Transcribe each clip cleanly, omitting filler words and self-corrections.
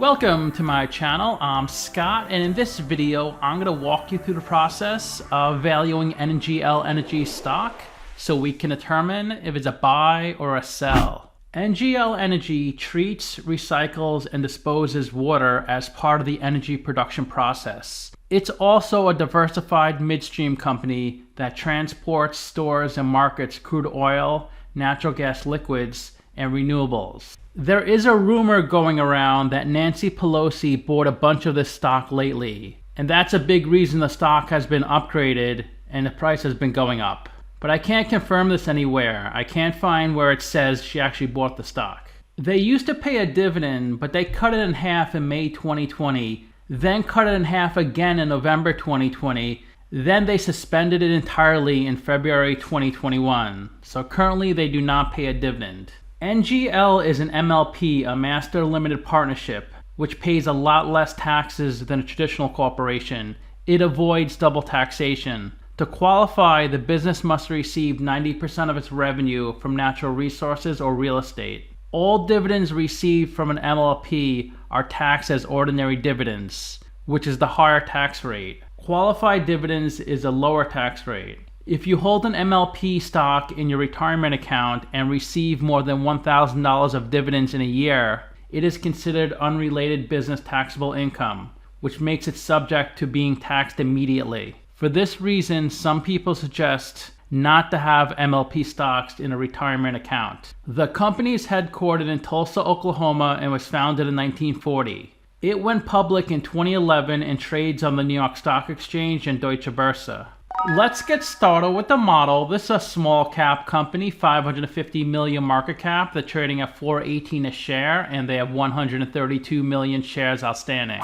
Welcome to my channel. I'm Scott, and in this video I'm going to walk you through the process of valuing NGL Energy stock so we can determine if it's a buy or a sell. NGL Energy treats, recycles, and disposes water as part of the energy production process. It's also a diversified midstream company that transports, stores, and markets crude oil, natural gas liquids, and renewables. There is a rumor going around that Nancy Pelosi bought a bunch of this stock lately, and that's a big reason the stock has been upgraded and the price has been going up. But I can't confirm this anywhere. I can't find where it says she actually bought the stock. They used to pay a dividend, but they cut it in half in May 2020, then cut it in half again in November 2020, then they suspended it entirely in February 2021. So currently they do not pay a dividend. NGL is an MLP, a Master Limited Partnership, which pays a lot less taxes than a traditional corporation. It avoids double taxation. To qualify, the business must receive 90% of its revenue from natural resources or real estate. All dividends received from an MLP are taxed as ordinary dividends, which is the higher tax rate. Qualified dividends is a lower tax rate. If you hold an MLP stock in your retirement account and receive more than $1,000 of dividends in a year, it is considered unrelated business taxable income, which makes it subject to being taxed immediately. For this reason, some people suggest not to have MLP stocks in a retirement account. The company is headquartered in Tulsa, Oklahoma, and was founded in 1940. It went public in 2011 and trades on the New York Stock Exchange and Deutsche Börse. Let's get started with the model. This is a small cap company, 550 million market cap. They're trading at $4.18 a share, and they have 132 million shares outstanding.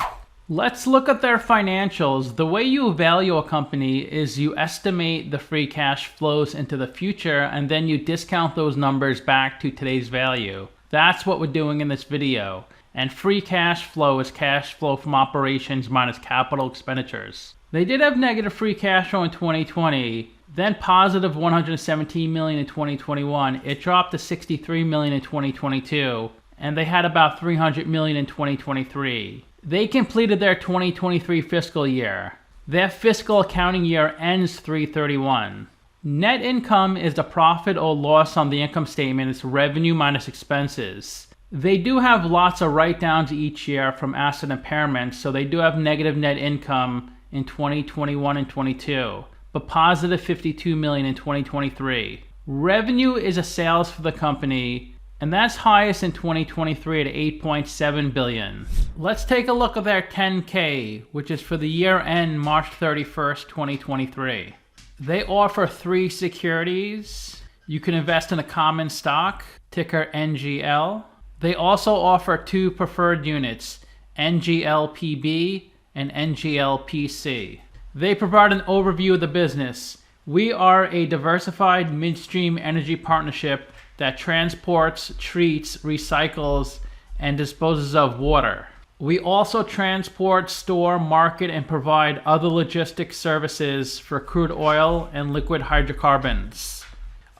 Let's look at their financials. The way you value a company is you estimate the free cash flows into the future, and then you discount those numbers back to today's value. That's what we're doing in this video. And free cash flow is cash flow from operations minus capital expenditures. They did have negative free cash flow in 2020, then positive 117 million in 2021. It dropped to 63 million in 2022, and they had about 300 million in 2023. They completed their 2023 fiscal year. Their fiscal accounting year ends 3/31. Net income is the profit or loss on the income statement. It's revenue minus expenses. They do have lots of write-downs each year from asset impairments, so they do have negative net income in 2021 and 22, but positive 52 million in 2023. Revenue is a sales for the company, and that's highest in 2023 at 8.7 billion. Let's take a look at their 10K, which is for the year end March 31st, 2023. They offer 3 securities. You can invest in a common stock, ticker NGL. They also offer 2 preferred units, NGLPB and NGLPC. They provide an overview of the business. We are a diversified midstream energy partnership that transports, treats, recycles, and disposes of water. We also transport, store, market, and provide other logistics services for crude oil and liquid hydrocarbons.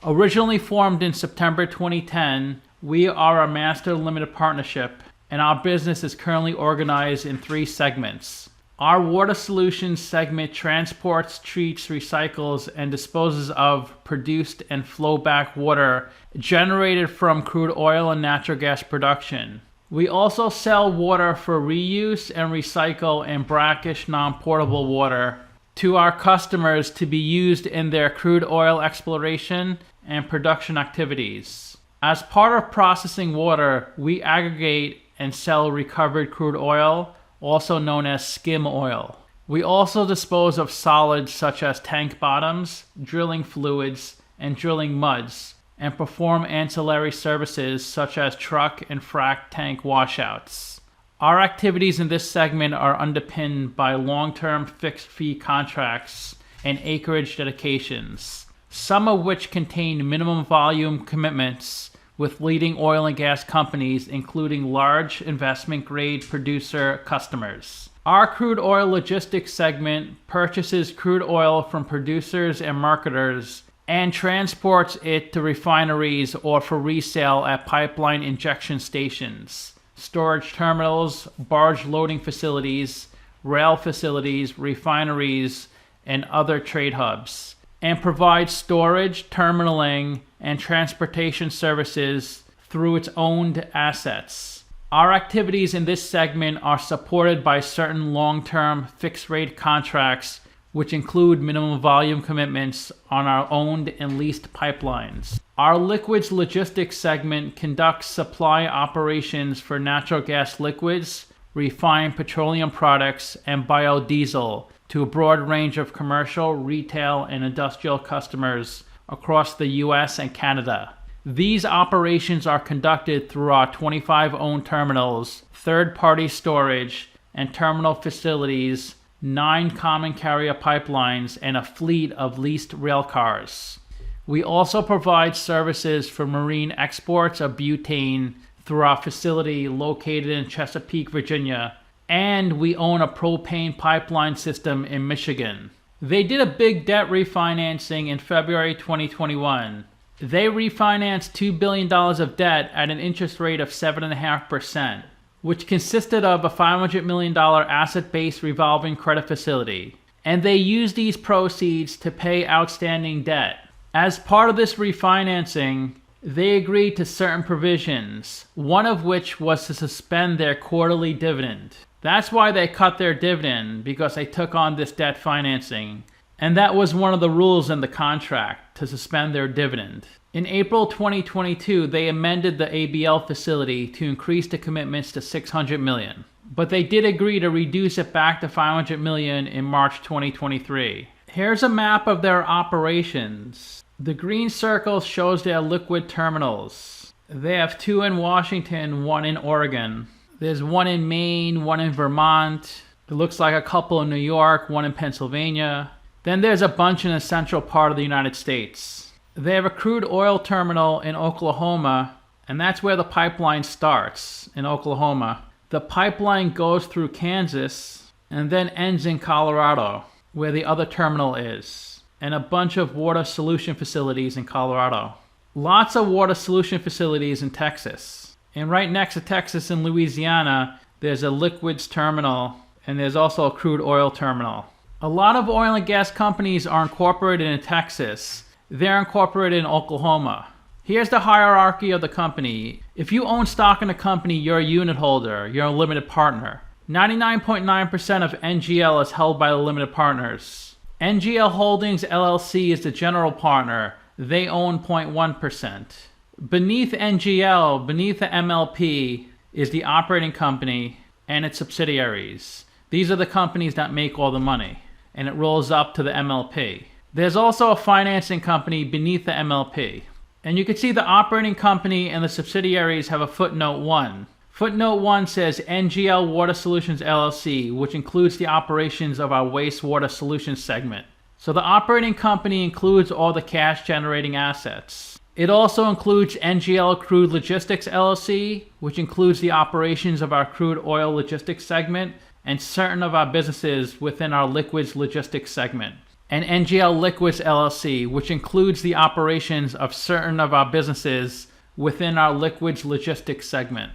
Originally formed in September 2010, we are a master limited partnership, and our business is currently organized in 3 segments. Our water solutions segment transports, treats, recycles, and disposes of produced and flowback water generated from crude oil and natural gas production. We also sell water for reuse and recycle and brackish non-portable water to our customers to be used in their crude oil exploration and production activities. As part of processing water, we aggregate and sell recovered crude oil, also known as skim oil. We also dispose of solids such as tank bottoms, drilling fluids, and drilling muds, and perform ancillary services such as truck and frac tank washouts. Our activities in this segment are underpinned by long-term fixed fee contracts and acreage dedications, some of which contain minimum volume commitments with leading oil and gas companies, including large investment-grade producer customers. Our crude oil logistics segment purchases crude oil from producers and marketers and transports it to refineries or for resale at pipeline injection stations. storage terminals, barge loading facilities, rail facilities, refineries, and other trade hubs, and provides storage, terminaling, and transportation services through its owned assets. Our activities in this segment are supported by certain long-term fixed-rate contracts, which include minimum volume commitments on our owned and leased pipelines. Our liquids logistics segment conducts supply operations for natural gas liquids, refined petroleum products, and biodiesel to a broad range of commercial, retail, and industrial customers across the US and Canada. These operations are conducted through our 25 owned terminals, third-party storage, and terminal facilities, 9 common carrier pipelines, and a fleet of leased rail cars. We also provide services for marine exports of butane through our facility located in Chesapeake, Virginia, and we own a propane pipeline system in Michigan. They did a big debt refinancing in February 2021. They refinanced $2 billion of debt at an interest rate of 7.5%, which consisted of a $500 million asset-based revolving credit facility. And they used these proceeds to pay outstanding debt. As part of this refinancing, they agreed to certain provisions, one of which was to suspend their quarterly dividend. That's why they cut their dividend, because they took on this debt financing. And that was one of the rules in the contract, to suspend their dividend. In April 2022, they amended the ABL facility to increase the commitments to $600 million. But they did agree to reduce it back to $500 million in March 2023. Here's a map of their operations. The green circle shows their liquid terminals. They have 2 in Washington, 1 in Oregon. There's 1 in Maine, 1 in Vermont. It looks like a couple in New York, 1 in Pennsylvania. Then there's a bunch in the central part of the United States. They have a crude oil terminal in Oklahoma, and that's where the pipeline starts, in Oklahoma. The pipeline goes through Kansas and then ends in Colorado, where the other terminal is, and a bunch of water solution facilities in Colorado. Lots of water solution facilities in Texas. And right next to Texas in Louisiana, there's a liquids terminal, and there's also a crude oil terminal. A lot of oil and gas companies are incorporated in Texas. They're incorporated in Oklahoma. Here's the hierarchy of the company. If you own stock in a company, you're a unit holder, you're a limited partner. 99.9% of NGL is held by the limited partners. NGL Holdings LLC is the general partner. They own 0.1%. Beneath NGL, beneath the MLP, is the operating company and its subsidiaries. These are the companies that make all the money, and it rolls up to the MLP. There's also a financing company beneath the MLP. And you can see the operating company and the subsidiaries have a footnote 1. Footnote 1 says NGL Water Solutions LLC, which includes the operations of our wastewater solutions segment. So the operating company includes all the cash generating assets. It also includes NGL Crude Logistics LLC, which includes the operations of our crude oil logistics segment and certain of our businesses within our liquids logistics segment. And NGL Liquids LLC, which includes the operations of certain of our businesses within our liquids logistics segment.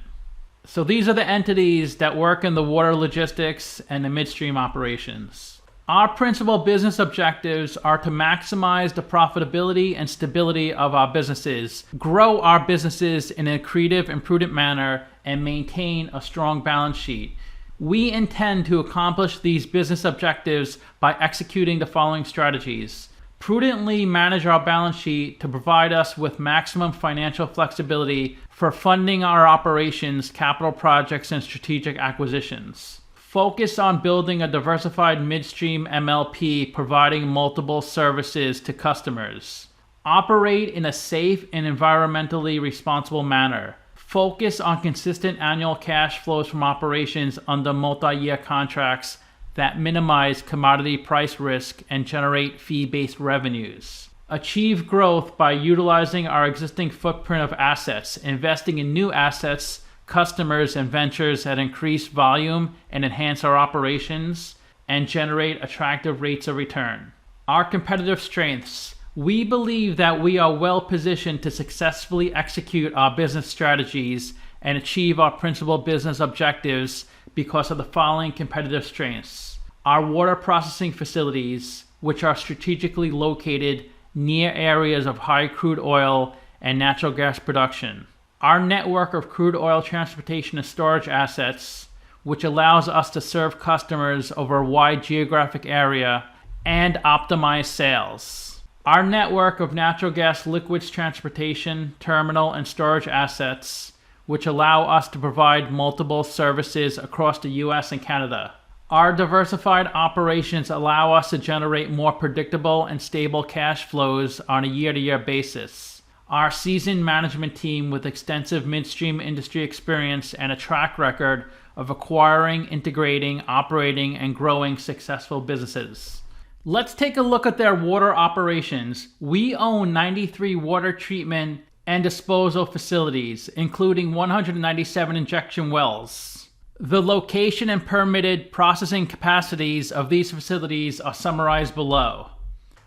So these are the entities that work in the water logistics and the midstream operations. Our principal business objectives are to maximize the profitability and stability of our businesses, grow our businesses in an accretive and prudent manner, and maintain a strong balance sheet. We intend to accomplish these business objectives by executing the following strategies. Prudently manage our balance sheet to provide us with maximum financial flexibility for funding our operations, capital projects, and strategic acquisitions. Focus on building a diversified midstream MLP providing multiple services to customers. Operate in a safe and environmentally responsible manner. Focus on consistent annual cash flows from operations under multi-year contracts that minimize commodity price risk and generate fee-based revenues. Achieve growth by utilizing our existing footprint of assets, investing in new assets, customers, and ventures that increase volume and enhance our operations, and generate attractive rates of return. Our competitive strengths. We believe that we are well positioned to successfully execute our business strategies and achieve our principal business objectives because of the following competitive strengths. Our water processing facilities, which are strategically located near areas of high crude oil and natural gas production. Our network of crude oil transportation and storage assets, which allows us to serve customers over a wide geographic area and optimize sales. Our network of natural gas liquids transportation, terminal, and storage assets, which allow us to provide multiple services across the US and Canada. Our diversified operations allow us to generate more predictable and stable cash flows on a year-to-year basis. Our seasoned management team with extensive midstream industry experience and a track record of acquiring, integrating, operating, and growing successful businesses. Let's take a look at their water operations. We own 93 water treatment and disposal facilities, including 197 injection wells. The location and permitted processing capacities of these facilities are summarized below.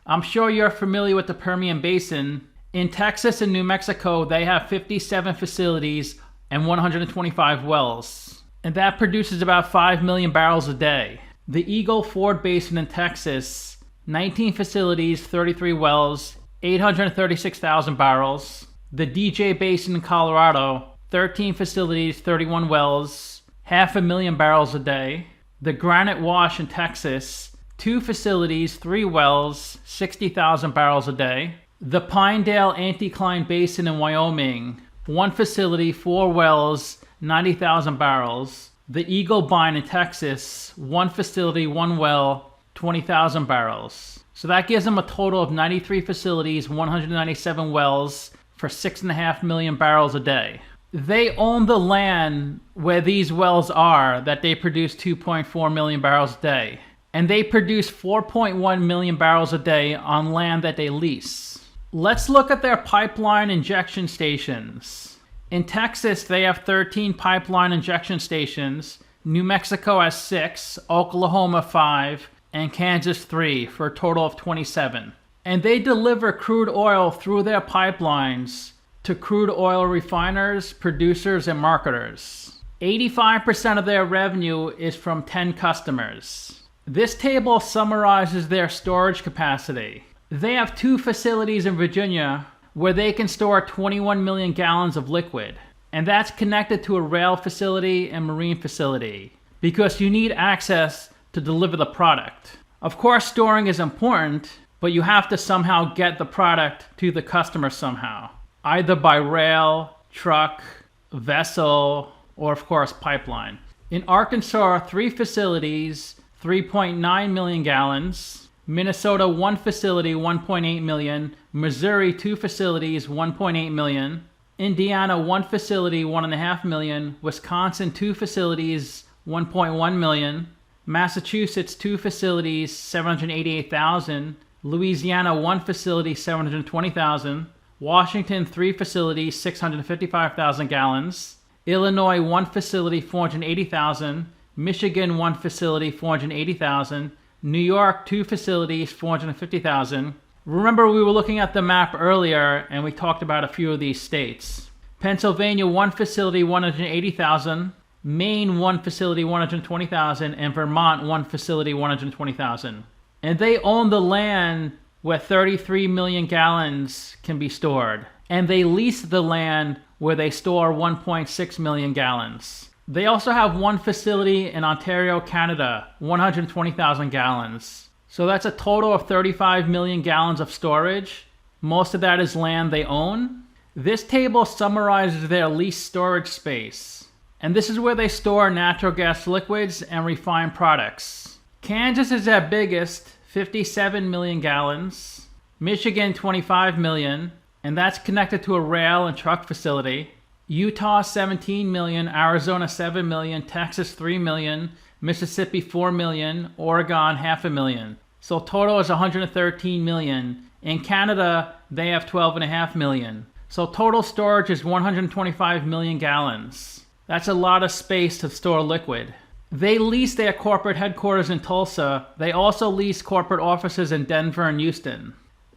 I'm sure you're familiar with the Permian Basin. In Texas and New Mexico, they have 57 facilities and 125 wells, and that produces about 5 million barrels a day. The Eagle Ford Basin in Texas, 19 facilities, 33 wells, 836,000 barrels. The DJ Basin in Colorado, 13 facilities, 31 wells, 500,000 barrels a day. The Granite Wash in Texas, 2 facilities, 3 wells, 60,000 barrels a day. The Pinedale Anticline Basin in Wyoming, 1 facility, 4 wells, 90,000 barrels. The Eagle Bind in Texas, 1 facility, 1 well, 20,000 barrels. So that gives them a total of 93 facilities, 197 wells for 6.5 million barrels a day. They own the land where these wells are that they produce 2.4 million barrels a day. And they produce 4.1 million barrels a day on land that they lease. Let's look at their pipeline injection stations. In Texas, they have 13 pipeline injection stations. New Mexico has 6, Oklahoma 5, and Kansas 3, for a total of 27. And they deliver crude oil through their pipelines to crude oil refiners, producers, and marketers. 85% of their revenue is from 10 customers. This table summarizes their storage capacity. They have 2 facilities in Virginia where they can store 21 million gallons of liquid. And that's connected to a rail facility and marine facility because you need access to deliver the product. Of course, storing is important, but you have to somehow get the product to the customer somehow, either by rail, truck, vessel, or of course, pipeline. In Arkansas, 3 facilities, 3.9 million gallons. Minnesota, 1 facility, 1.8 million. Missouri, 2 facilities, 1.8 million. Indiana, 1 facility, 1.5 million. Wisconsin, 2 facilities, 1.1 million. Massachusetts, 2 facilities, 788,000. Louisiana, 1 facility, 720,000. Washington, 3 facilities, 655,000 gallons. Illinois, 1 facility, 480,000. Michigan, 1 facility, 480,000. New York, 2 facilities, 450,000. Remember, we were looking at the map earlier and we talked about a few of these states. Pennsylvania, 1 facility, 180,000. Maine, 1 facility, 120,000. And Vermont, 1 facility, 120,000. And they own the land where 33 million gallons can be stored. And they lease the land where they store 1.6 million gallons. They also have 1 facility in Ontario, Canada, 120,000 gallons. So that's a total of 35 million gallons of storage. Most of that is land they own. This table summarizes their leased storage space. And this is where they store natural gas liquids and refined products. Kansas is their biggest, 57 million gallons. Michigan, 25 million. And that's connected to a rail and truck facility. Utah, 17 million, Arizona, 7 million, Texas, 3 million, Mississippi, 4 million, Oregon, 500,000. So total is 113 million. In Canada, they have 12.5 million. So total storage is 125 million gallons. That's a lot of space to store liquid. They lease their corporate headquarters in Tulsa. They also lease corporate offices in Denver and Houston.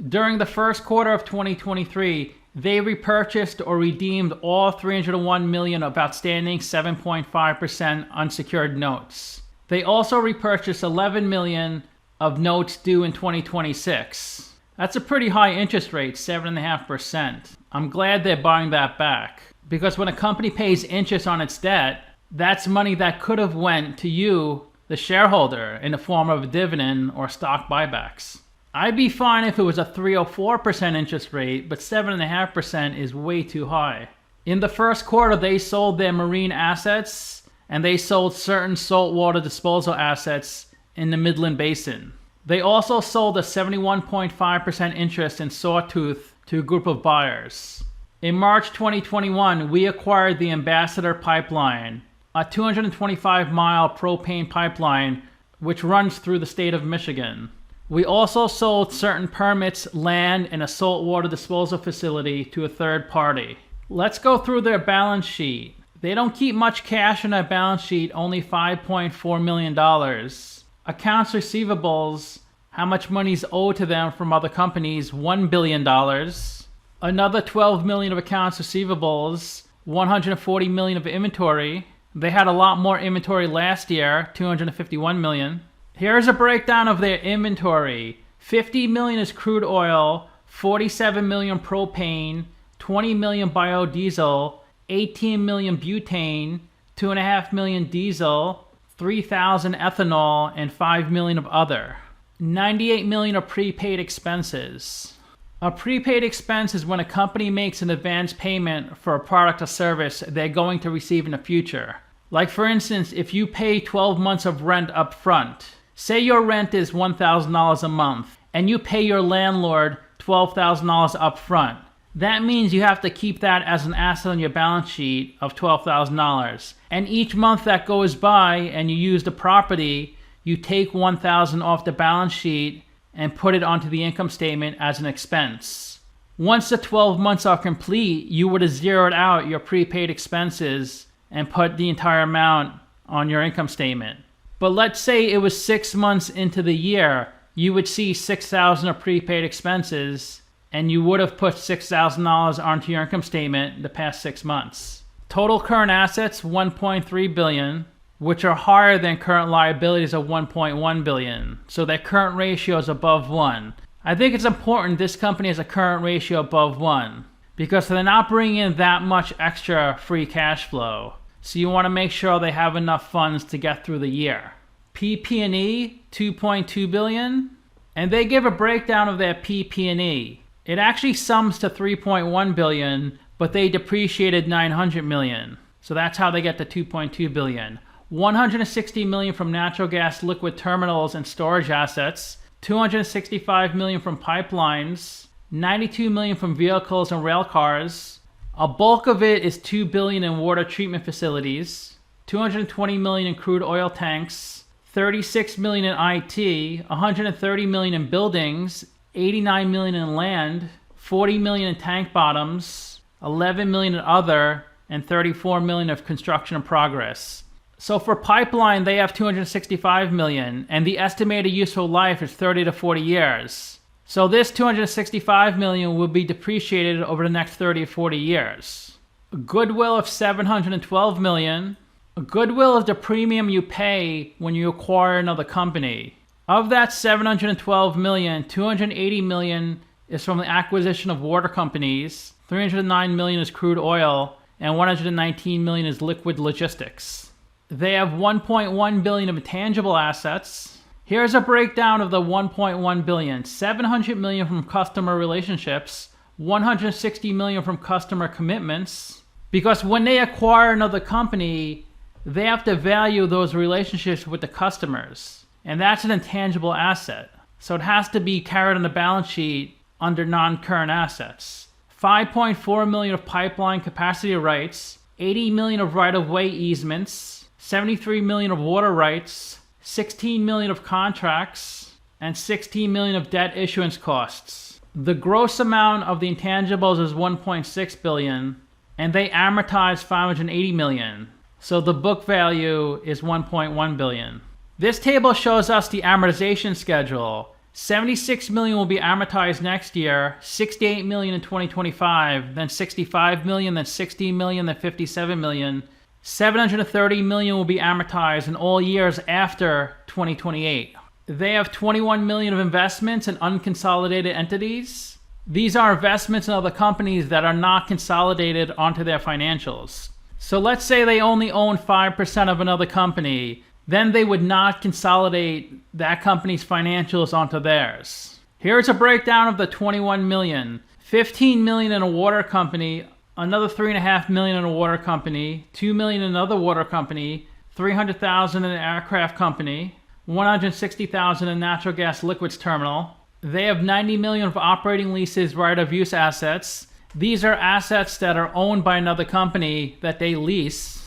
During the first quarter of 2023, they repurchased or redeemed all 301 million of outstanding 7.5% unsecured notes. They also repurchased 11 million of notes due in 2026. That's a pretty high interest rate, 7.5%. I'm glad they're buying that back, because when a company pays interest on its debt, that's money that could have went to you, the shareholder, in the form of a dividend or stock buybacks. I'd be fine if it was a 3 or 4% interest rate, but 7.5% is way too high. In the first quarter, they sold their marine assets and they sold certain saltwater disposal assets in the Midland Basin. They also sold a 71.5% interest in Sawtooth to a group of buyers. In March 2021, we acquired the Ambassador Pipeline, a 225-mile propane pipeline which runs through the state of Michigan. We also sold certain permits, land, and a saltwater disposal facility to a third party. Let's go through their balance sheet. They don't keep much cash in their balance sheet, only $5.4 million. Accounts receivables, how much money is owed to them from other companies, $1 billion. Another $12 million of accounts receivables, $140 million of inventory. They had a lot more inventory last year, $251 million. Here's a breakdown of their inventory. $50 million is crude oil, $47 million propane, $20 million biodiesel, $18 million butane, $2.5 million diesel, $3,000 ethanol, and $5 million of other. $98 million of prepaid expenses. A prepaid expense is when a company makes an advance payment for a product or service they're going to receive in the future. Like for instance, if you pay 12 months of rent up front, say your rent is $1,000 a month, and you pay your landlord $12,000 up front. That means you have to keep that as an asset on your balance sheet of $12,000. And each month that goes by and you use the property, you take $1,000 off the balance sheet and put it onto the income statement as an expense. Once the 12 months are complete, you would have zeroed out your prepaid expenses and put the entire amount on your income statement. But let's say it was 6 months into the year, you would see $6,000 of prepaid expenses, and you would have put $6,000 onto your income statement the past 6 months. Total current assets, $1.3 billion, which are higher than current liabilities of $1.1 billion. So their current ratio is above 1. I think it's important this company has a current ratio above 1, because they're not bringing in that much extra free cash flow. So you want to make sure they have enough funds to get through the year. PP&E, $2.2 billion. And they give a breakdown of their PP&E. It actually sums to $3.1 billion, but they depreciated $900 million. So that's how they get to $2.2 billion. $160 million from natural gas liquid terminals and storage assets, $265 million from pipelines, $92 million from vehicles and rail cars. A bulk of it is $2 billion in water treatment facilities, $220 million in crude oil tanks, $36 million in IT, $130 million in buildings, $89 million in land, $40 million in tank bottoms, $11 million in other, and $34 million of construction in progress. So for pipeline, they have $265 million, and the estimated useful life is 30 to 40 years. So this $265 million will be depreciated over the next 30 or 40 years. A goodwill of $712 million. A goodwill is the premium you pay when you acquire another company. Of that $712 million, $280 million is from the acquisition of water companies, $309 million is crude oil, and $119 million is liquid logistics. They have $1.1 billion of intangible assets. Here's a breakdown of the $1.1 billion. $700 million from customer relationships, $160 million from customer commitments. Because when they acquire another company, they have to value those relationships with the customers. And that's an intangible asset. So it has to be carried on the balance sheet under non-current assets. $5.4 million of pipeline capacity rights, $80 million of right-of-way easements, $73 million of water rights, $16 million of contracts, and $16 million of debt issuance costs. The gross amount of the intangibles is $1.6 billion, and they amortize $580 million. So the book value is $1.1 billion. This table shows us the amortization schedule. $76 million will be amortized next year, $68 million in 2025, then $65 million, then $60 million, then $57 million. $730 million will be amortized in all years after 2028. They have $21 million of investments in unconsolidated entities. These are investments in other companies that are not consolidated onto their financials. So let's say they only own 5% of another company. Then they would not consolidate that company's financials onto theirs. Here's a breakdown of the $21 million. $15 million in a water company, another $3.5 million in a water company, $2 million in another water company, $300,000 in an aircraft company, $160,000 in a natural gas liquids terminal. They have $90 million of operating leases, right-of-use assets. These are assets that are owned by another company that they lease.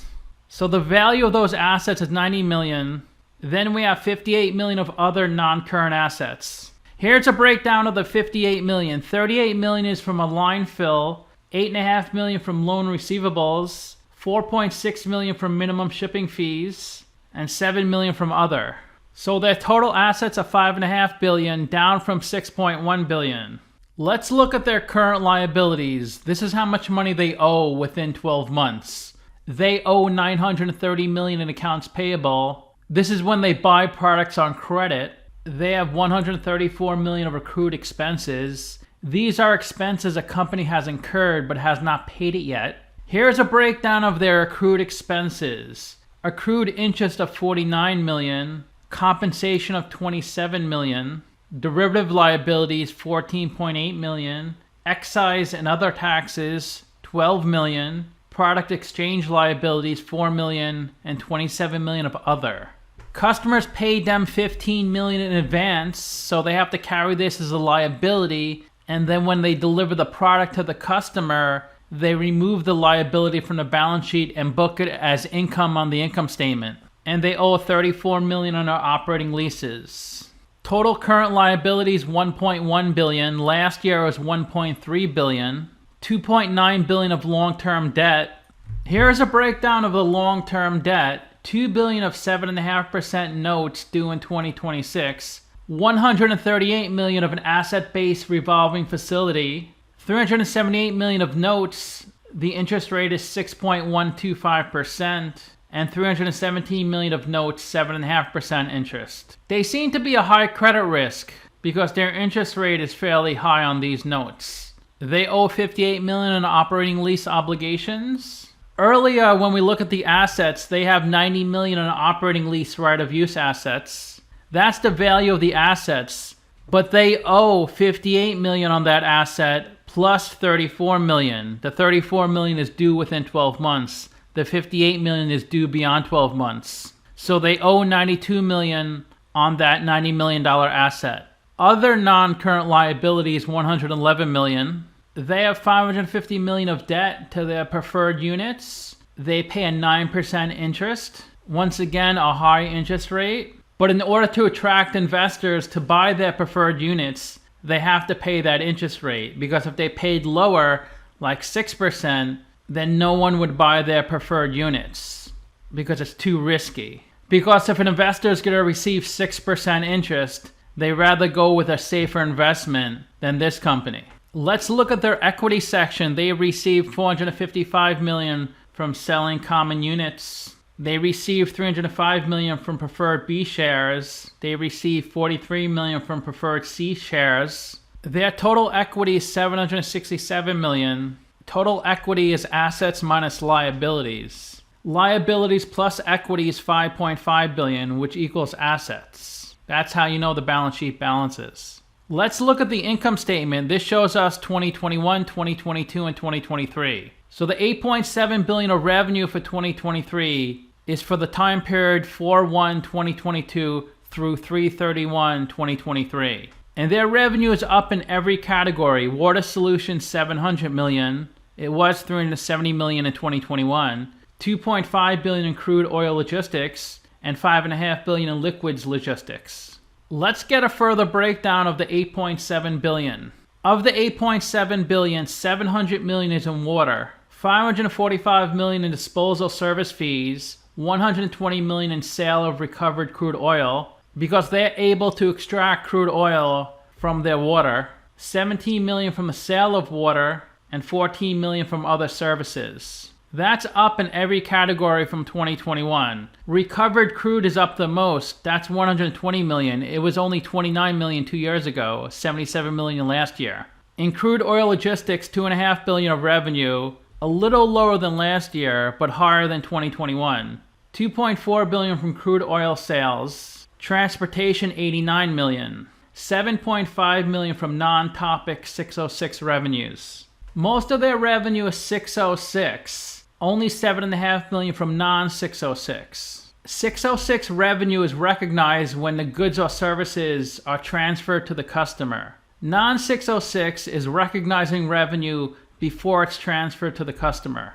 So the value of those assets is $90 million. Then we have $58 million of other non-current assets. Here's a breakdown of the $58 million. $38 million is from a line fill, $8.5 million from loan receivables, $4.6 million from minimum shipping fees, and $7 million from other. So their total assets are $5.5 billion, down from $6.1 billion. Let's look at their current liabilities. This is how much money they owe within 12 months. They owe $930 million in accounts payable. This is when they buy products on credit. They have $134 million of accrued expenses. These are expenses a company has incurred but has not paid it yet. Here's a breakdown of their accrued expenses. Accrued interest of $49 million, compensation of $27 million, derivative liabilities $14.8 million, excise and other taxes $12 million, product exchange liabilities $4 million, and $27 million of other. Customers paid them $15 million in advance, so they have to carry this as a liability, and then when they deliver the product to the customer, they remove the liability from the balance sheet and book it as income on the income statement. And they owe $34 million on our operating leases. Total current liabilities $1.1 billion. Last year was $1.3 billion. $2.9 billion of long-term debt. Here's a breakdown of the long-term debt. $2 billion of 7.5% notes due in 2026. $138 million of an asset-based revolving facility. $378 million of notes. The interest rate is 6.125%. And $317 million of notes, 7.5% interest. They seem to be a high credit risk because their interest rate is fairly high on these notes. They owe $58 million in operating lease obligations. Earlier, when we look at the assets, they have $90 million in operating lease right-of-use assets. That's the value of the assets, but they owe $58 million on that asset plus $34 million. The $34 million is due within 12 months. The $58 million is due beyond 12 months. So they owe $92 million on that $90 million asset. Other non-current liabilities, $111 million. They have $550 million of debt to their preferred units. They pay a 9% interest. Once again, a high interest rate. But in order to attract investors to buy their preferred units, they have to pay that interest rate. Because if they paid lower, like 6%, then no one would buy their preferred units because it's too risky. Because if an investor is going to receive 6% interest, they rather go with a safer investment than this company. Let's look at their equity section. They received $455 million from selling common units. They received $305 million from preferred B shares. They received $43 million from preferred C shares. Their total equity is $767 million. Total equity is assets minus liabilities. Liabilities plus equity is $5.5 billion, which equals assets. That's how you know the balance sheet balances. Let's look at the income statement. This shows us 2021, 2022, and 2023. So the $8.7 billion of revenue for 2023 is for the time period 4/1/2022 through 3/31/2023. And their revenue is up in every category. Water Solutions, $700 million. It was $370 million in 2021. $2.5 billion in crude oil logistics, and $5.5 billion in liquids logistics. Let's get a further breakdown of the $8.7 billion. Of the $8.7 billion, $700 million is in water, $545 million in disposal service fees, $120 million in sale of recovered crude oil, because they're able to extract crude oil from their water, 17 million from the sale of water, and 14 million from other services. That's up in every category from 2021. Recovered crude is up the most. That's 120 million. It was only 29 million 2 years ago, 77 million last year. In crude oil logistics, 2.5 billion of revenue, a little lower than last year, but higher than 2021. 2.4 billion from crude oil sales. Transportation, 89 million. 7.5 million from non-topic 606 revenues. Most of their revenue is 606. Only 7.5 million from non-606. 606 revenue is recognized when the goods or services are transferred to the customer. Non-606 is recognizing revenue before it's transferred to the customer,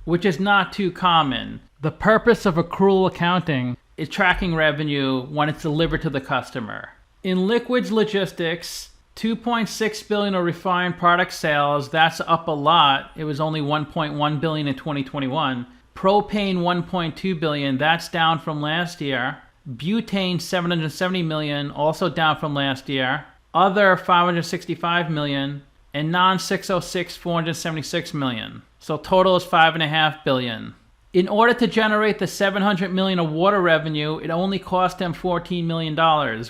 which is not too common. The purpose of accrual accounting is tracking revenue when it's delivered to the customer. In liquids logistics, 2.6 billion of refined product sales. That's up a lot. It was only 1.1 billion in 2021. Propane, 1.2 billion. That's down from last year. Butane, 770 million, also down from last year. Other, 565 million. And non-606, 476 million. So total is 5.5 billion. In order to generate the 700 million of water revenue, it only cost them $14 million.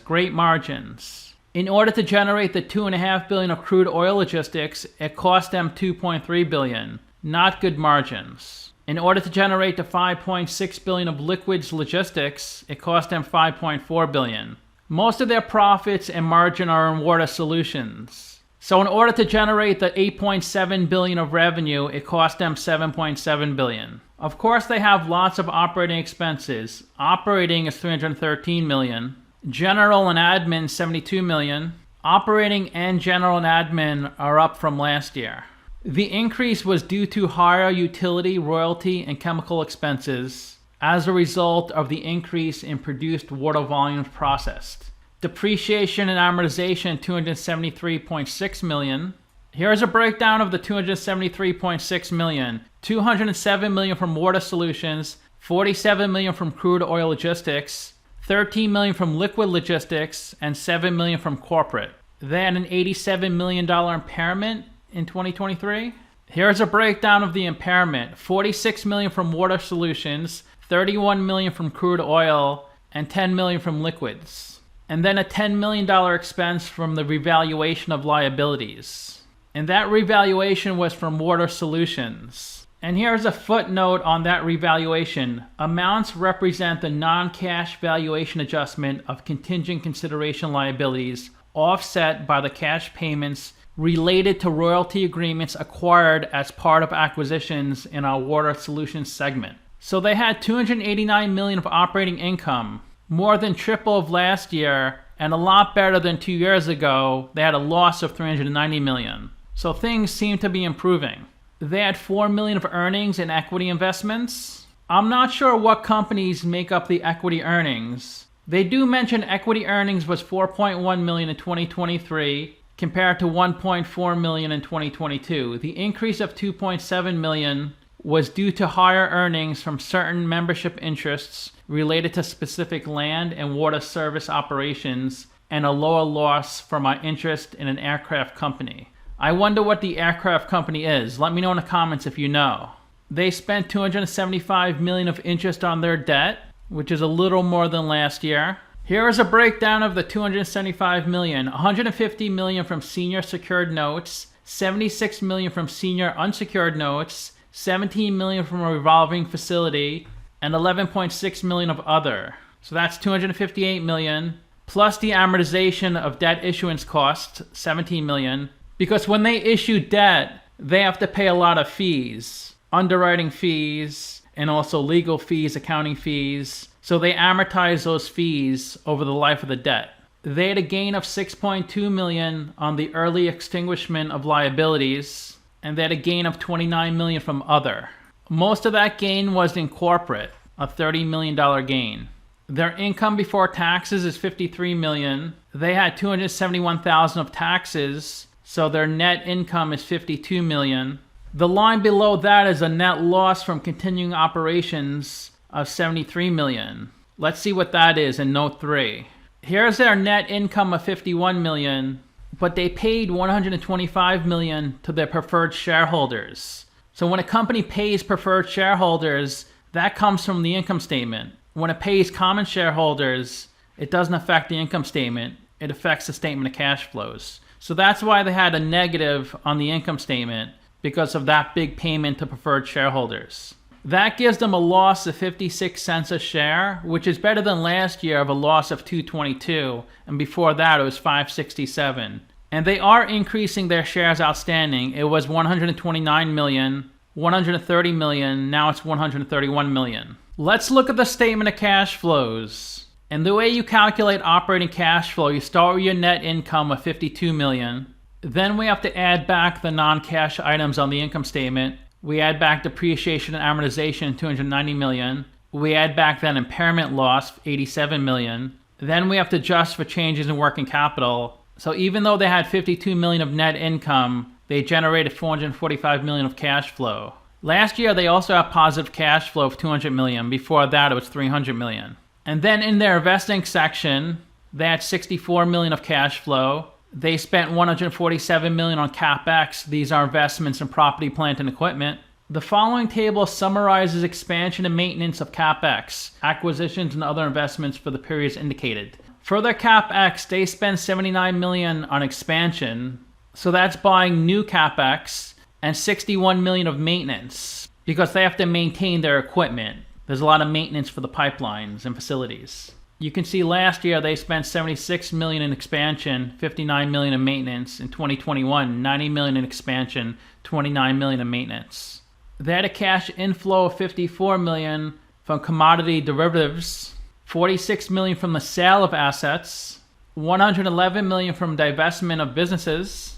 Great margins. In order to generate the 2.5 billion of crude oil logistics, it cost them 2.3 billion. Not good margins. In order to generate the 5.6 billion of liquids logistics, it cost them 5.4 billion. Most of their profits and margin are in water solutions. So in order to generate the 8.7 billion of revenue, it cost them 7.7 billion. Of course, they have lots of operating expenses. Operating is 313 million. General and admin, 72 million. Operating and general and admin are up from last year. The increase was due to higher utility, royalty, and chemical expenses as a result of the increase in produced water volumes processed. Depreciation and amortization, 273.6 million. Here's a breakdown of the 273.6 million. 207 million from water solutions, 47 million from crude oil logistics, 13 million from liquid logistics, and 7 million from corporate. They had an $87 million impairment in 2023. Here's a breakdown of the impairment. 46 million from water solutions, 31 million from crude oil, and 10 million from liquids. And then a $10 million expense from the revaluation of liabilities. And that revaluation was from water solutions. And here's a footnote on that revaluation. Amounts represent the non-cash valuation adjustment of contingent consideration liabilities offset by the cash payments related to royalty agreements acquired as part of acquisitions in our water solutions segment. So they had 289 million of operating income, more than triple of last year, and a lot better than 2 years ago. They had a loss of 390 million. So things seem to be improving. They had 4 million of earnings in equity investments. I'm not sure what companies make up the equity earnings. They do mention equity earnings was 4.1 million in 2023 compared to 1.4 million in 2022. The increase of 2.7 million was due to higher earnings from certain membership interests related to specific land and water service operations and a lower loss from our interest in an aircraft company. I wonder what the aircraft company is. Let me know in the comments if you know. They spent 275 million of interest on their debt, which is a little more than last year. Here is a breakdown of the 275 million. 150 million from senior secured notes, 76 million from senior unsecured notes, 17 million from a revolving facility, and 11.6 million of other. So that's 258 million, plus the amortization of debt issuance costs, 17 million. Because when they issue debt, they have to pay a lot of fees, underwriting fees, and also legal fees, accounting fees. So they amortize those fees over the life of the debt. They had a gain of 6.2 million on the early extinguishment of liabilities, and they had a gain of 29 million from other. Most of that gain was in corporate, a $30 million gain. Their income before taxes is 53 million. They had 271,000 of taxes. So their net income is 52 million. The line below that is a net loss from continuing operations of 73 million. Let's see what that is in note 3. Here's their net income of $51 million, but they paid $125 million to their preferred shareholders. So when a company pays preferred shareholders, that comes from the income statement. When it pays common shareholders, it doesn't affect the income statement. It affects the statement of cash flows. So that's why they had a negative on the income statement, because of that big payment to preferred shareholders. That gives them a loss of 56 cents a share, which is better than last year of a loss of 222, and before that it was 567. And they are increasing their shares outstanding. It was 129 million, 130 million, now it's 131 million. Let's look at the statement of cash flows. And the way you calculate operating cash flow, you start with your net income of 52 million. Then we have to add back the non-cash items on the income statement. We add back depreciation and amortization, 290 million. We add back then impairment loss, 87 million. Then we have to adjust for changes in working capital. So even though they had 52 million of net income, they generated 445 million of cash flow. Last year, they also had positive cash flow of 200 million. Before that, it was 300 million. And then in their investing section, they had 64 million of cash flow. They spent 147 million on CapEx. These are investments in property, plant, and equipment. The following table summarizes expansion and maintenance of CapEx, acquisitions, and other investments for the periods indicated. For their CapEx, they spend 79 million on expansion. So that's buying new CapEx, and 61 million of maintenance, because they have to maintain their equipment. There's a lot of maintenance for the pipelines and facilities. You can see last year they spent 76 million in expansion, 59 million in maintenance. In 2021, 90 million in expansion, 29 million in maintenance. They had a cash inflow of 54 million from commodity derivatives, 46 million from the sale of assets, 111 million from divestment of businesses.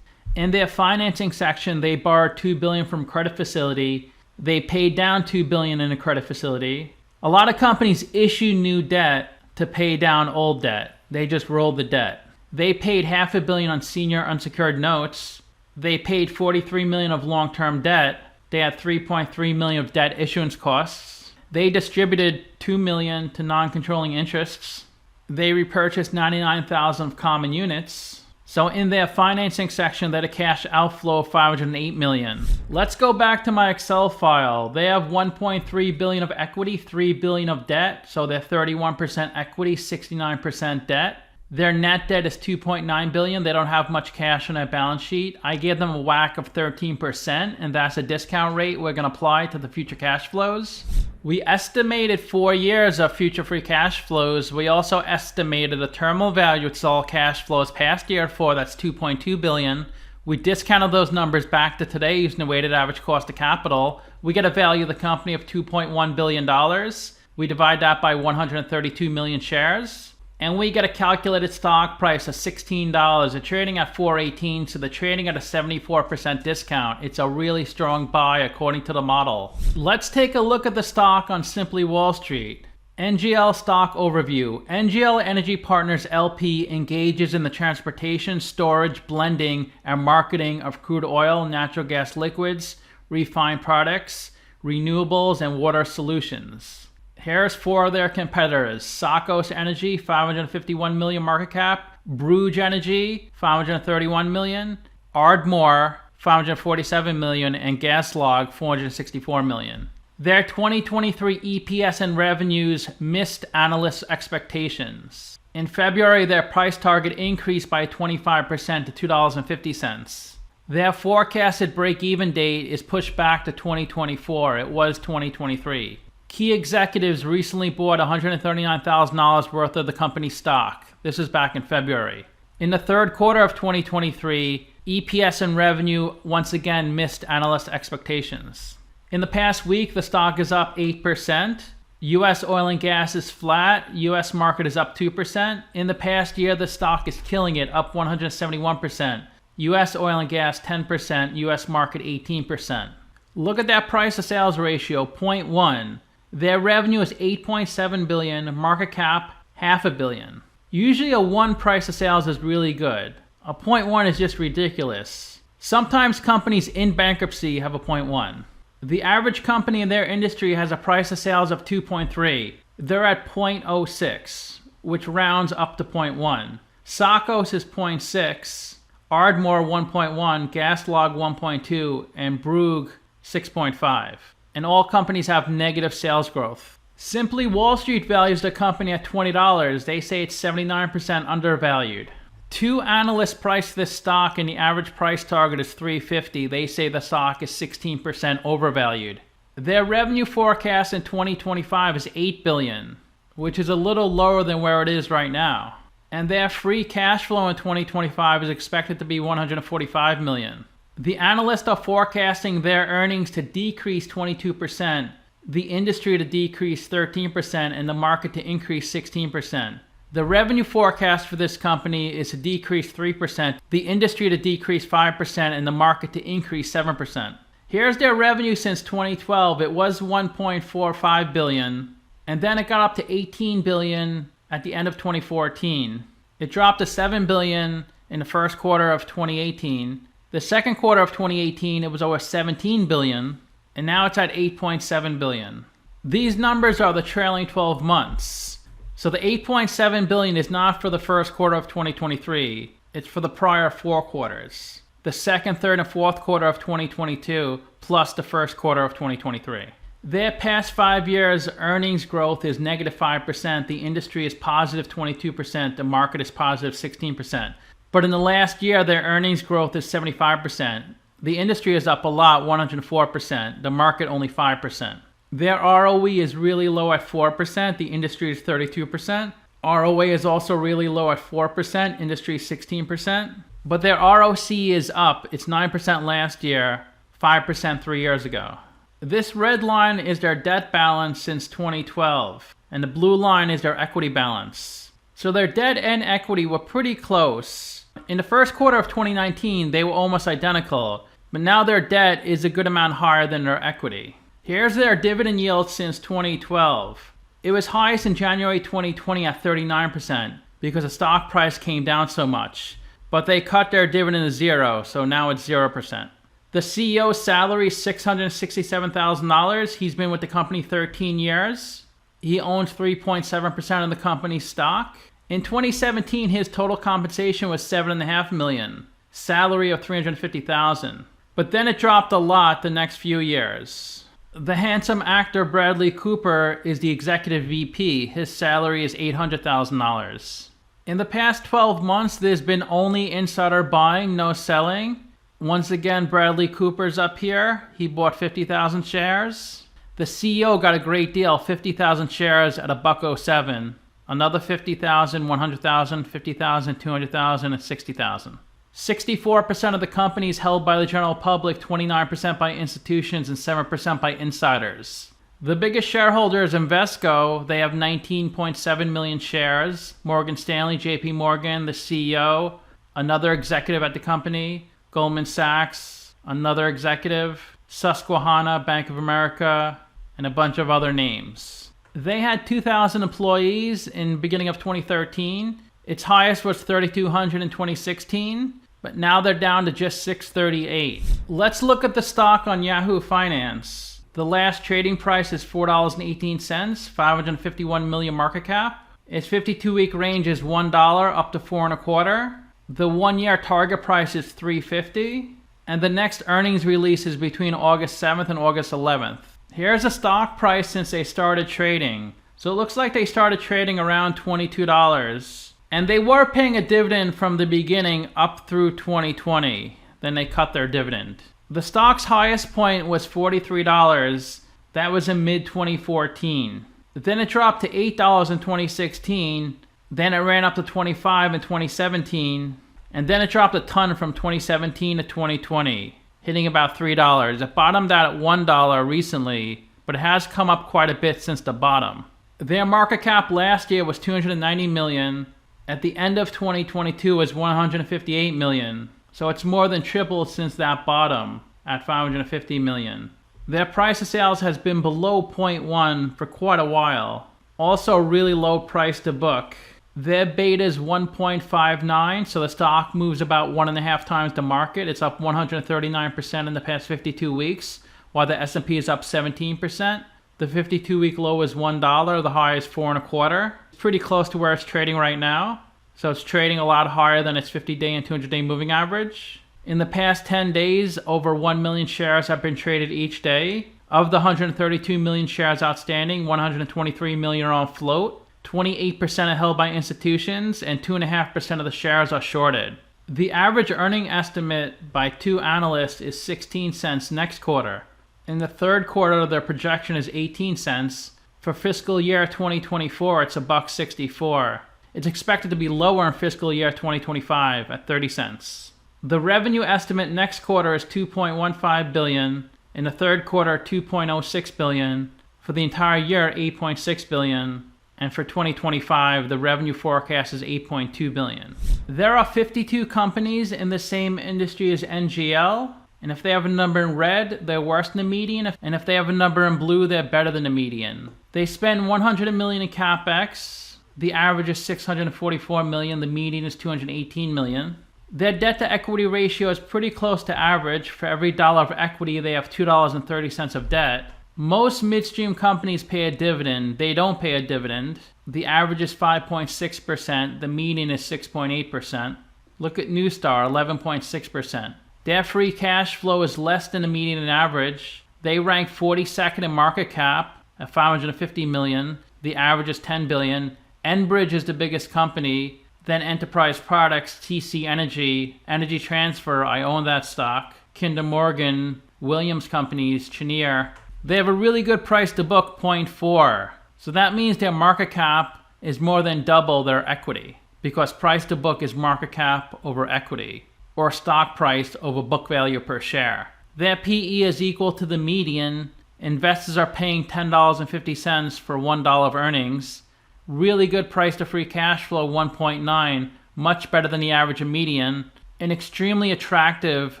In their financing section, they borrowed 2 billion from credit facility. They paid down 2 billion in a credit facility. A lot of companies issue new debt to pay down old debt. They just rolled the debt. They paid $500 million on senior unsecured notes. They paid 43 million of long-term debt. They had 3.3 million of debt issuance costs. They distributed 2 million to non-controlling interests. They repurchased 99,000 of common units. So in their financing section, they had a cash outflow of 508 million. Let's go back to my Excel file. They have 1.3 billion of equity, 3 billion of debt. So they're 31% equity, 69% debt. Their net debt is 2.9 billion. They don't have much cash on their balance sheet. I gave them a WACC of 13%, and that's a discount rate we're going to apply to the future cash flows. We estimated 4 years of future free cash flows. We also estimated a terminal value, which is all cash flows past year 4, that's 2.2 billion. We discounted those numbers back to today using the weighted average cost of capital. We get a value of the company of $2.1 billion. We divide that by 132 million shares. And we get a calculated stock price of $16. They're trading at $4.18, so they're trading at a 74% discount. It's a really strong buy according to the model. Let's take a look at the stock on Simply Wall Street. NGL stock overview. NGL Energy Partners LP engages in the transportation, storage, blending, and marketing of crude oil, natural gas liquids, refined products, renewables, and water solutions. Here's 4 of their competitors. Sakos Energy, 551 million market cap. Bruge Energy, 531 million. Ardmore, 547 million. And Gaslog, 464 million. Their 2023 EPS and revenues missed analysts' expectations. In February, their price target increased by 25% to $2.50. Their forecasted break-even date is pushed back to 2024. It was 2023. Key executives recently bought $139,000 worth of the company's stock. This is back in February. In the third quarter of 2023, EPS and revenue once again missed analyst expectations. In the past week, the stock is up 8%. U.S. oil and gas is flat. U.S. market is up 2%. In the past year, the stock is killing it, up 171%. U.S. oil and gas 10%, U.S. market 18%. Look at that price to sales ratio, 0.1. Their revenue is 8.7 billion, market cap $500 million. Usually a 1 price to sales is really good. A 0.1 is just ridiculous. Sometimes companies in bankruptcy have a 0.1. The average company in their industry has a price to sales of 2.3. They're at 0.06. which rounds up to 0.1. Sakos is 0.6, Ardmore 1.1, Gaslog 1.2, and Brugge 6.5. And all companies have negative sales growth. Simply Wall Street values the company at $20. They say it's 79% undervalued. Two analysts priced this stock and the average price target is $350. They say the stock is 16% overvalued. Their revenue forecast in 2025 is $8 billion, which is a little lower than where it is right now. And their free cash flow in 2025 is expected to be $145 million. The analysts are forecasting their earnings to decrease 22%, the industry to decrease 13%, and the market to increase 16%. The revenue forecast for this company is to decrease 3%, the industry to decrease 5%, and the market to increase 7%. Here's their revenue since 2012. It was $1.45 billion, and then it got up to $18 billion at the end of 2014. It dropped to $7 billion in the first quarter of 2018. The second quarter of 2018, it was over $17 billion, and now it's at $8.7 billion. These numbers are the trailing 12 months. So the $8.7 billion is not for the first quarter of 2023. It's for the prior 4 quarters. The second, third, and fourth quarter of 2022, plus the first quarter of 2023. Their past 5 years earnings growth is negative 5%. The industry is positive 22%. The market is positive 16%. But in the last year, their earnings growth is 75%. The industry is up a lot, 104%. The market only 5%. Their ROE is really low at 4%. The industry is 32%. ROA is also really low at 4%. Industry is 16%. But their ROC is up. It's 9% last year, 5% 3 years ago. This red line is their debt balance since 2012. And the blue line is their equity balance. So their debt and equity were pretty close. In the first quarter of 2019, they were almost identical. But now their debt is a good amount higher than their equity. Here's their dividend yield since 2012. It was highest in January 2020 at 39% because the stock price came down so much. But they cut their dividend to zero, so now it's 0%. The CEO's salary is $667,000. He's been with the company 13 years. He owns 3.7% of the company's stock. In 2017, his total compensation was $7.5 million. Salary of $350,000. But then it dropped a lot the next few years. The handsome actor Bradley Cooper is the executive VP. His salary is $800,000. In the past 12 months, there's been only insider buying, no selling. Once again, Bradley Cooper's up here. He bought 50,000 shares. The CEO got a great deal, 50,000 shares at $1.07. Another 50,000, 100,000, 50,000, 200,000, and 60,000. 64% of the company is held by the general public, 29% by institutions, and 7% by insiders. The biggest shareholder is Invesco. They have 19.7 million shares. Morgan Stanley, JP Morgan, the CEO, another executive at the company, Goldman Sachs, another executive, Susquehanna, Bank of America, and a bunch of other names. They had 2,000 employees in the beginning of 2013. Its highest was 3,200 in 2016, but now they're down to just 638. Let's look at the stock on Yahoo Finance. The last trading price is $4.18, 551 million market cap. Its 52-week range is $1 up to $4.25. The 1-year target price is $3.50, and the next earnings release is between August 7th and August 11th. Here's the stock price since they started trading. So it looks like they started trading around $22. And they were paying a dividend from the beginning up through 2020. Then they cut their dividend. The stock's highest point was $43. That was in mid-2014. Then it dropped to $8 in 2016. Then it ran up to $25 in 2017. And then it dropped a ton from 2017 to 2020, hitting about $3. It bottomed out at $1 recently, but it has come up quite a bit since the bottom. Their market cap last year was $290 million. At the end of 2022 was $158 million. So it's more than tripled since that bottom at $550 million. Their price of sales has been below 0.1 for quite a while. Also really low price to book. Their beta is 1.59, so the stock moves about 1.5 times the market. It's up 139% in the past 52 weeks, while the S&P is up 17%. The 52-week low is $1, the high is $4.25. pretty close to where it's trading right now. So it's trading a lot higher than its 50-day and 200-day moving average. In the past 10 days, over 1 million shares have been traded each day. Of the 132 million shares outstanding, 123 million are on float. 28% are held by institutions, and 2.5% of the shares are shorted. The average earning estimate by two analysts is 16 cents next quarter. In the third quarter, their projection is 18 cents. For fiscal year 2024, it's $1.64. It's expected to be lower in fiscal year 2025 at 30 cents. The revenue estimate next quarter is $2.15 billion. In the third quarter, $2.06 billion. For the entire year, $8.6 billion. And for 2025, the revenue forecast is $8.2 billion. There are 52 companies in the same industry as NGL. And if they have a number in red, they're worse than the median. And if they have a number in blue, they're better than the median. They spend $100 million in CapEx. The average is $644 million. The median is $218 million. Their debt to equity ratio is pretty close to average. For every dollar of equity, they have $2.30 of debt. Most midstream companies pay a dividend. They don't pay a dividend. The average is 5.6%. The median is 6.8%. Look at Newstar, 11.6%. Their free cash flow is less than the median and average. They rank 42nd in market cap at $550 million. The average is $10 billion. Enbridge is the biggest company. Then Enterprise Products, TC Energy, Energy Transfer, I own that stock, Kinder Morgan, Williams Companies, Cheniere. They have a really good price to book, 0.4. So that means their market cap is more than double their equity, because price to book is market cap over equity, or stock price over book value per share. Their PE is equal to the median. Investors are paying $10.50 for $1 of earnings. Really good price to free cash flow, 1.9, much better than the average and median. An extremely attractive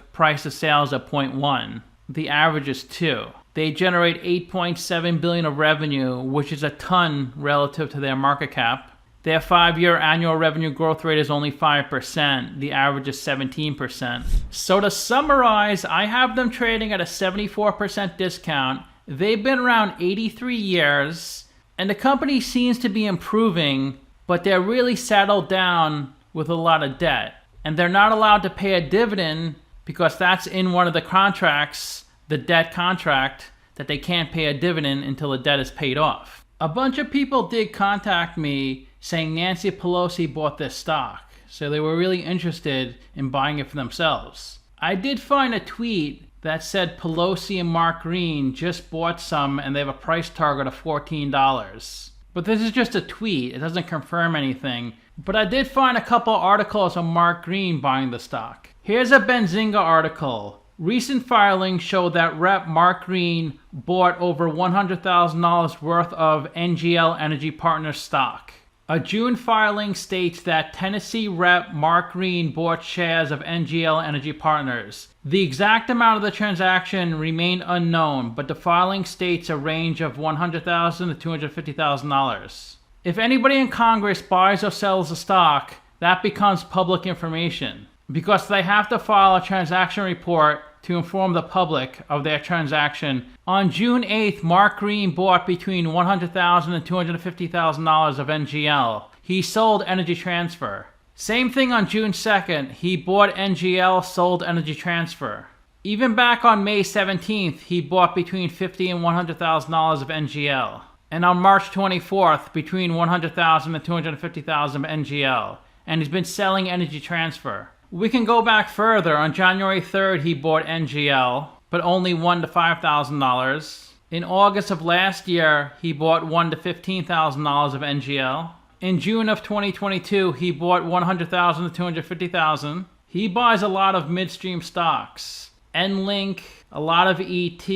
price to sales at 0.1. The average is 2. They generate $8.7 billion of revenue, which is a ton relative to their market cap. Their 5-year annual revenue growth rate is only 5%. The average is 17%. So to summarize, I have them trading at a 74% discount. They've been around 83 years. And the company seems to be improving, but they're really saddled down with a lot of debt. And they're not allowed to pay a dividend because that's in one of the contracts, the debt contract, that they can't pay a dividend until the debt is paid off. A bunch of people did contact me saying Nancy Pelosi bought this stock. So they were really interested in buying it for themselves. I did find a tweet that said Pelosi and Mark Green just bought some and they have a price target of $14. But this is just a tweet. It doesn't confirm anything. But I did find a couple articles on Mark Green buying the stock. Here's a Benzinga article. Recent filings show that Rep. Mark Green bought over $100,000 worth of NGL Energy Partners stock. A June filing states that Tennessee Rep. Mark Green bought shares of NGL Energy Partners. The exact amount of the transaction remained unknown, but the filing states a range of $100,000 to $250,000. If anybody in Congress buys or sells the stock, that becomes public information, because they have to file a transaction report to inform the public of their transaction. On June 8th, Mark Green bought between $100,000 and $250,000 of NGL. He sold Energy Transfer. Same thing on June 2nd. He bought NGL, sold Energy Transfer. Even back on May 17th, he bought between $50,000 and $100,000 of NGL. And on March 24th, between $100,000 and $250,000 of NGL. And he's been selling Energy Transfer. We can go back further. On January 3rd, he bought NGL, but only $1,000 to $5,000. In August of last year, he bought $1,000 to $15,000 of NGL. In June of 2022, he bought $100,000 to $250,000. He buys a lot of midstream stocks. EnLink, a lot of ET.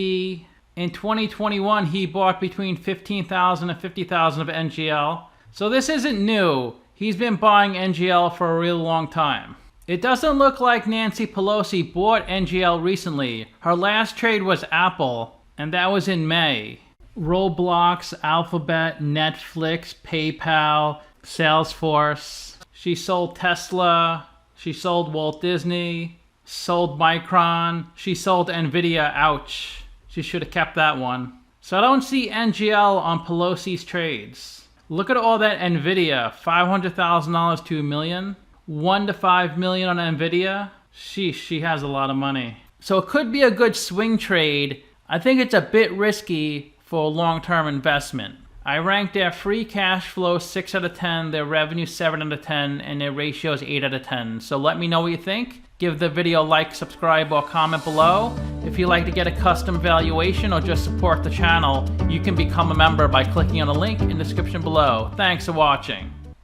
In 2021, he bought between $15,000 and $50,000 of NGL. So this isn't new. He's been buying NGL for a real long time. It doesn't look like Nancy Pelosi bought NGL recently. Her last trade was Apple, and that was in May. Roblox, Alphabet, Netflix, PayPal, Salesforce. She sold Tesla. She sold Walt Disney. Sold Micron. She sold Nvidia. Ouch. She should have kept that one. So I don't see NGL on Pelosi's trades. Look at all that NVIDIA, $500,000 to $1 million, $1 to $5 million on NVIDIA. Sheesh, she has a lot of money. So it could be a good swing trade. I think it's a bit risky for a long-term investment. I ranked their free cash flow 6 out of 10, their revenue 7 out of 10, and their ratio is 8 out of 10. So let me know what you think. Give the video a like, subscribe, or comment below. If you'd like to get a custom valuation or just support the channel, you can become a member by clicking on the link in the description below. Thanks for watching.